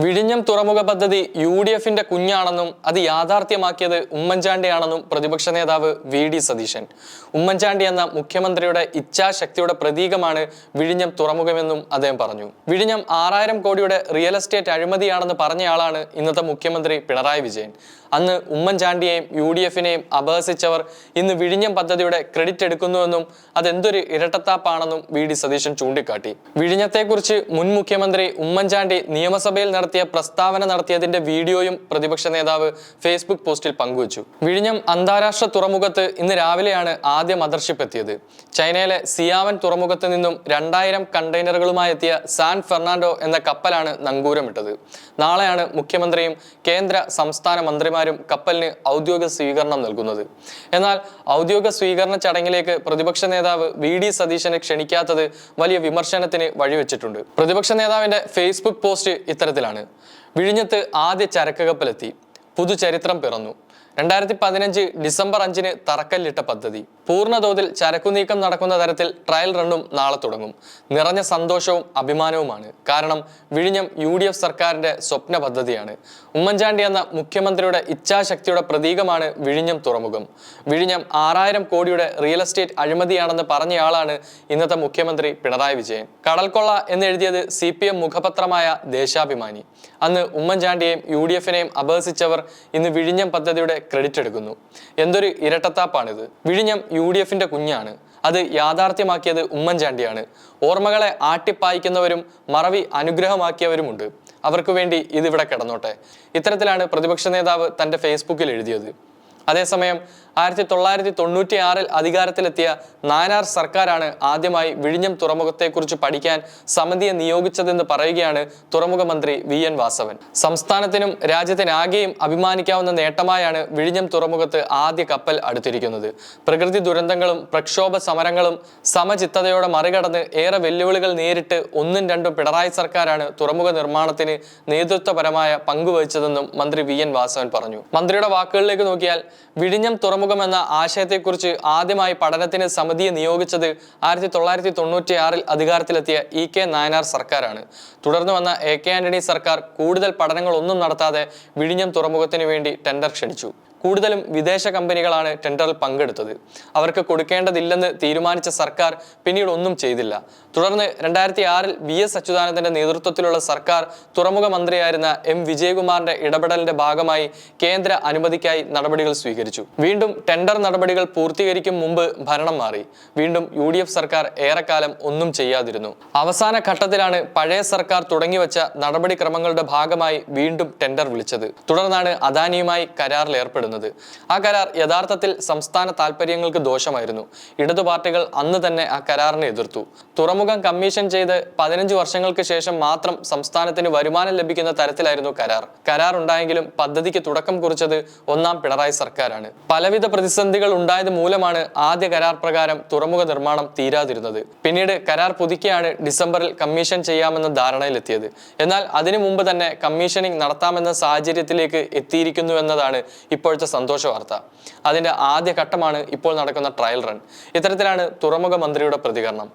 വിഴിഞ്ഞം തുറമുഖ പദ്ധതി യുഡിഎഫിന്റെ കുഞ്ഞാണെന്നും അത് യാഥാർത്ഥ്യമാക്കിയത് ഉമ്മൻചാണ്ടിയാണെന്നും പ്രതിപക്ഷ നേതാവ് വി.ഡി. സതീശൻ. ഉമ്മൻചാണ്ടി എന്ന മുഖ്യമന്ത്രിയുടെ ഇച്ഛാശക്തിയുടെ പ്രതീകമാണ് വിഴിഞ്ഞം തുറമുഖമെന്നും അദ്ദേഹം പറഞ്ഞു. വിഴിഞ്ഞം 6000 കോടിയുടെ റിയൽ എസ്റ്റേറ്റ് അഴിമതിയാണെന്ന് പറഞ്ഞയാളാണ് ഇന്നത്തെ മുഖ്യമന്ത്രി പിണറായി വിജയൻ. അന്ന് ഉമ്മൻചാണ്ടിയെയും യുഡിഎഫിനെയും അപഹസിച്ചവർ ഇന്ന് വിഴിഞ്ഞം പദ്ധതിയുടെ ക്രെഡിറ്റ് എടുക്കുന്നുവെന്നും അതെന്തൊരു ഇരട്ടത്താപ്പാണെന്നും വി.ഡി. സതീശൻ ചൂണ്ടിക്കാട്ടി. വിഴിഞ്ഞത്തെക്കുറിച്ച് മുൻ മുഖ്യമന്ത്രി ഉമ്മൻചാണ്ടി നിയമസഭയിൽ നടത്തിയ പ്രസ്താവന നടത്തിയതിന്റെ വീഡിയോയും പ്രതിപക്ഷ നേതാവ് ഫേസ്ബുക്ക് പോസ്റ്റിൽ പങ്കുവച്ചു. വിഴിഞ്ഞം അന്താരാഷ്ട്ര തുറമുഖത്ത് ഇന്ന് രാവിലെയാണ് ആദ്യ മദർഷിപ്പ് എത്തിയത്. ചൈനയിലെ സിയാവൻ തുറമുഖത്ത് നിന്നും 2000 കണ്ടെയ്നറുകളുമായി എത്തിയ സാൻ ഫെർണാണ്ടോ എന്ന കപ്പലാണ് നങ്കൂരമിട്ടത്. നാളെയാണ് മുഖ്യമന്ത്രിയും കേന്ദ്ര സംസ്ഥാന മന്ത്രിമാരും കപ്പലിന് ഔദ്യോഗിക സ്വീകരണം നൽകുന്നത്. എന്നാൽ ഔദ്യോഗിക സ്വീകരണ ചടങ്ങിലേക്ക് പ്രതിപക്ഷ നേതാവ് വി.ഡി. സതീശനെ ക്ഷണിക്കാത്തത് വലിയ വിമർശനത്തിന് വഴിവെച്ചിട്ടുണ്ട്. പ്രതിപക്ഷ നേതാവിന്റെ ഫേസ്ബുക്ക് പോസ്റ്റ് ഇത്തരത്തിലാണ്: വിഴിഞ്ഞത്ത് ആദ്യ ചരക്ക് കപ്പലെത്തി, പുതുചരിത്രം പിറന്നു. 2015 ഡിസംബർ 5-ന് തറക്കല്ലിട്ട പദ്ധതി. പൂർണ്ണതോതിൽ ചരക്കുനീക്കം നടക്കുന്ന തരത്തിൽ ട്രയൽ റണ്ണും നാളെ തുടങ്ങും. നിറഞ്ഞ സന്തോഷവും അഭിമാനവുമാണ്. കാരണം വിഴിഞ്ഞം യുഡിഎഫ് സർക്കാരിന്റെ സ്വപ്ന പദ്ധതിയാണ്. ഉമ്മൻചാണ്ടി എന്ന മുഖ്യമന്ത്രിയുടെ ഇച്ഛാശക്തിയുടെ പ്രതീകമാണ് വിഴിഞ്ഞം തുറമുഖം. വിഴിഞ്ഞം 6000 കോടിയുടെ റിയൽ എസ്റ്റേറ്റ് അഴിമതിയാണെന്ന് പറഞ്ഞയാളാണ് ഇന്നത്തെ മുഖ്യമന്ത്രി പിണറായി വിജയൻ. കടൽക്കൊള്ള എന്നെഴുതിയത് CPM മുഖപത്രമായ ദേശാഭിമാനി. അന്ന് ഉമ്മൻചാണ്ടിയെയും യുഡിഎഫിനെയും അപഹസിച്ചവർ ഇന്ന് വിഴിഞ്ഞം പദ്ധതിയുടെ ക്രെഡിറ്റ് എടുക്കുന്നു. എന്തൊരു ഇരട്ടത്താപ്പാണിത്! വിഴിഞ്ഞം യുഡിഎഫിന്റെ കുഞ്ഞാണ്, അത് യാഥാർത്ഥ്യമാക്കിയത് ഉമ്മൻചാണ്ടിയാണ്. ഓർമ്മകളെ ആട്ടിപ്പായിക്കുന്നവരും മറവി അനുഗ്രഹമാക്കിയവരുമുണ്ട്. അവർക്ക് വേണ്ടി ഇതിവിടെ കിടന്നോട്ടെ. ഇത്തരത്തിലാണ് പ്രതിപക്ഷ നേതാവ് തന്റെ ഫേസ്ബുക്കിൽ എഴുതിയത്. അതേസമയം 1996-ൽ അധികാരത്തിലെത്തിയ നായനാർ സർക്കാരാണ് ആദ്യമായി വിഴിഞ്ഞം തുറമുഖത്തെക്കുറിച്ച് പഠിക്കാൻ സമിതിയെ നിയോഗിച്ചതെന്ന് പറയുകയാണ് തുറമുഖ മന്ത്രി വി.എൻ. വാസവൻ. സംസ്ഥാനത്തിനും രാജ്യത്തിനാകെയും അഭിമാനിക്കാവുന്ന നേട്ടമായാണ് വിഴിഞ്ഞം തുറമുഖത്ത് ആദ്യ കപ്പൽ അടുത്തിരിക്കുന്നത്. പ്രകൃതി ദുരന്തങ്ങളും പ്രക്ഷോഭ സമരങ്ങളും സമചിത്തതയോടെ മറികടന്ന് ഏറെ വെല്ലുവിളികൾ നേരിട്ട് 1-2 പിണറായി സർക്കാരാണ് തുറമുഖ നിർമ്മാണത്തിന് നേതൃത്വപരമായ പങ്കുവഹിച്ചതെന്നും മന്ത്രി വി.എൻ. വാസവൻ പറഞ്ഞു. മന്ത്രിയുടെ വാക്കുകളിലേക്ക് നോക്കിയാൽ വിഴിഞ്ഞം തുറമുഖം എന്ന ആശയത്തെക്കുറിച്ച് ആദ്യമായി പഠനത്തിന് സമിതിയെ നിയോഗിച്ചത് 1996-ൽ അധികാരത്തിലെത്തിയ E.K. നായനാർ സർക്കാരാണ്. തുടർന്ന് വന്ന A.K. ആന്റണി സർക്കാർ കൂടുതൽ പഠനങ്ങളൊന്നും നടത്താതെ വിഴിഞ്ഞം തുറമുഖത്തിന് വേണ്ടി ടെൻഡർ ക്ഷണിച്ചു. കൂടുതലും വിദേശ കമ്പനികളാണ് ടെൻഡറിൽ പങ്കെടുത്തത്. അവർക്ക് കൊടുക്കേണ്ടതില്ലെന്ന് തീരുമാനിച്ച സർക്കാർ പിന്നീട് ഒന്നും ചെയ്തില്ല. തുടർന്ന് 2006-ൽ V.S. അച്യുതാനന്ദന്റെ നേതൃത്വത്തിലുള്ള സർക്കാർ തുറമുഖ മന്ത്രിയായിരുന്ന M. വിജയകുമാറിന്റെ ഇടപെടലിന്റെ ഭാഗമായി കേന്ദ്ര അനുമതിക്കായി നടപടികൾ സ്വീകരിച്ചു. വീണ്ടും ടെൻഡർ നടപടികൾ പൂർത്തീകരിക്കും മുമ്പ് ഭരണം മാറി. വീണ്ടും UDF സർക്കാർ ഏറെക്കാലം ഒന്നും ചെയ്യാതിരുന്നു. അവസാന ഘട്ടത്തിലാണ് പഴയ സർക്കാർ തുടങ്ങിവെച്ച നടപടിക്രമങ്ങളുടെ ഭാഗമായി വീണ്ടും ടെൻഡർ വിളിച്ചത്. തുടർന്നാണ് അദാനിയുമായി കരാറിൽ ഏർപ്പെടുന്നത്. ആ കരാർ യഥാർത്ഥത്തിൽ സംസ്ഥാന താൽപര്യങ്ങൾക്ക് ദോഷമായിരുന്നു. ഇടതു പാർട്ടികൾ അന്ന് തന്നെ ആ കരാറിനെ എതിർത്തു. തുറമുഖം കമ്മീഷൻ ചെയ്ത് 15 വർഷങ്ങൾക്ക് ശേഷം മാത്രം സംസ്ഥാനത്തിന് വരുമാനം ലഭിക്കുന്ന തരത്തിലായിരുന്നു കരാർ ഉണ്ടായെങ്കിലും പദ്ധതിക്ക് തുടക്കം കുറിച്ചത് 1-ാം പിണറായി സർക്കാരാണ്. പലവിധ പ്രതിസന്ധികൾ ഉണ്ടായത് മൂലമാണ് ആദ്യ കരാർ പ്രകാരം തുറമുഖ നിർമ്മാണം തീരാതിരുന്നത്. പിന്നീട് കരാർ പുതുക്കിയാണ് ഡിസംബറിൽ കമ്മീഷൻ ചെയ്യാമെന്ന ധാരണയിലെത്തിയത്. എന്നാൽ അതിനു മുമ്പ് തന്നെ കമ്മീഷനിങ് നടത്താമെന്ന സാഹചര്യത്തിലേക്ക് എത്തിയിരിക്കുന്നുവെന്നതാണ് ഇപ്പോഴത്തെ സന്തോഷ വാർത്ത. അതിന്റെ ആദ്യ ഘട്ടമാണ് ഇപ്പോൾ നടക്കുന്ന ട്രയൽ റൺ. ഇത്തരത്തിലാണ് തുറമുഖ മന്ത്രിയുടെ പ്രതികരണം.